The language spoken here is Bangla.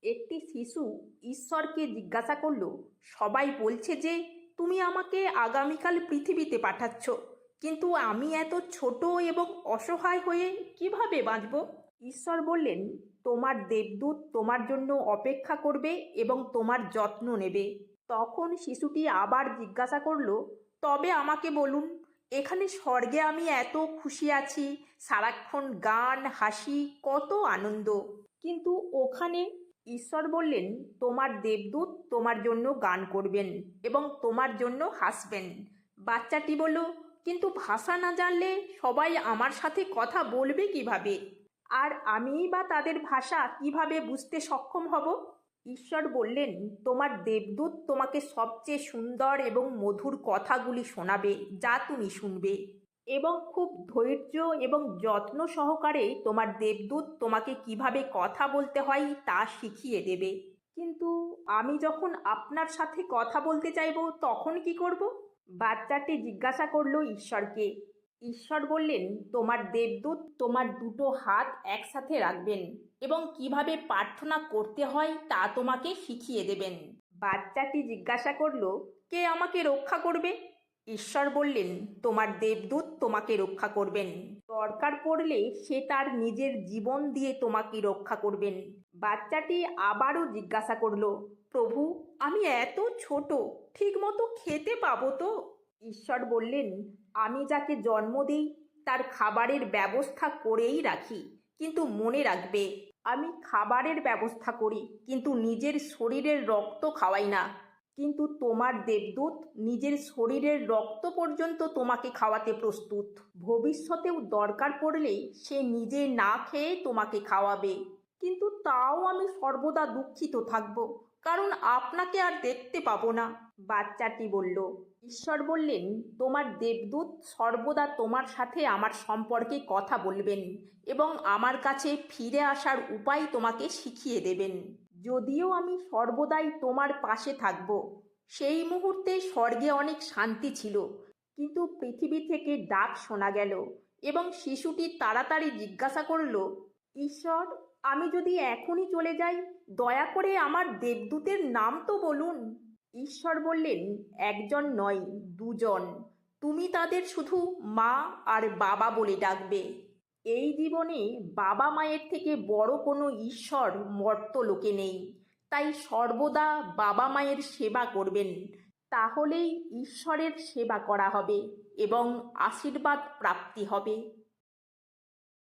একটি শিশু ঈশ্বরকে জিজ্ঞাসা করল, সবাই বলছে যে তুমি আমাকে আগামীকাল পৃথিবীতে পাঠাচ্ছ, কিন্তু আমি এত ছোট এবং অসহায় হয়ে কিভাবে বাঁচব? ঈশ্বর বললেন, তোমার দেবদূত তোমার জন্য অপেক্ষা করবে এবং তোমার যত্ন নেবে। তখন শিশুটি আবার জিজ্ঞাসা করল, তবে আমাকে বলুন, এখানে স্বর্গে আমি এত খুশি আছি, সারাক্ষণ গান হাসি কত আনন্দ, কিন্তু ওখানে? ঈশ্বর বললেন, তোমার দেবদূত তোমার জন্য গান করবেন এবং তোমার জন্য হাসবেন। বাচ্চাটি বলল, কিন্তু ভাষা না জানলে সবাই আমার সাথে কথা বলবে কিভাবে? আর আমিই বা তাদের ভাষা কিভাবে বুঝতে সক্ষম হব? ঈশ্বর বললেন, তোমার দেবদূত তোমাকে সবচেয়ে সুন্দর এবং মধুর কথাগুলি শোনাবে, যা তুমি শুনবে, এবং খুব ধৈর্য এবং যত্ন সহকারে তোমার দেবদূত তোমাকে কিভাবে কথা বলতে হয় তা শিখিয়ে দেবে। কিন্তু আমি যখন আপনার সাথে কথা বলতে চাইব, তখন কি করব? বাচ্চাটি জিজ্ঞাসা করলো ঈশ্বরকে। ঈশ্বর বললেন, তোমার দেবদূত তোমার দুটো হাত একসাথে রাখবেন এবং কিভাবে প্রার্থনা করতে হয় তা তোমাকে শিখিয়ে দেবেন। বাচ্চাটি জিজ্ঞাসা করলো, কে আমাকে রক্ষা করবে? ঈশ্বর বললেন, তোমার দেবদূত তোমাকে রক্ষা করবেন। দরকার পড়লে সে তার নিজের জীবন দিয়ে তোমাকে রক্ষা করবেন। বাচ্চাটি আবারও জিজ্ঞাসা করলো, প্রভু, আমি এত ছোট, ঠিকমতো খেতে পাবো তো? ঈশ্বর বললেন, আমি যাকে জন্ম দিই তার খাবারের ব্যবস্থা করেই রাখি, কিন্তু মনে রাখবে, আমি খাবারের ব্যবস্থা করি কিন্তু নিজের শরীরের রক্ত খাওয়াই না। কিন্তু তোমার দেবদূত নিজের শরীরের রক্ত পর্যন্ত তোমাকে খাওয়াতে প্রস্তুত। ভবিষ্যতেও দরকার পড়লে সে নিজে না খেয়ে তোমাকে খাওয়াবে। কিন্তু তাও আমি সর্বদা দুঃখিত থাকব, কারণ আপনাকে আর দেখতে পাবো না। বাচ্চাটি বলল। ঈশ্বর বললেন, তোমার দেবদূত সর্বদা তোমার সাথে আমার সম্পর্কে কথা বলবেন এবং আমার কাছে ফিরে আসার উপায় তোমাকে শিখিয়ে দেবেন। যদিও আমি সর্বদাই তোমার পাশে থাকব। সেই মুহূর্তে স্বর্গে অনেক শান্তি ছিল, কিন্তু পৃথিবী থেকে ডাক শোনা গেল এবং শিশুটি তাড়াতাড়ি জিজ্ঞাসা করল, ঈশ্বর, আমি যদি এখনই চলে যাই, দয়া করে আমার দেবদূতের নাম তো বলুন। ঈশ্বর বললেন, একজন নয়, দুজন। তুমি তাদের শুধু মা আর বাবা বলে ডাকবে। এই জীবনে বাবা মায়ের থেকে বড় কোনো ঈশ্বর মর্ত্যলোকে নেই। তাই সর্বদা বাবা মায়ের সেবা করবেন, তাহলেই ঈশ্বরের সেবা করা হবে এবং আশীর্বাদ প্রাপ্তি হবে।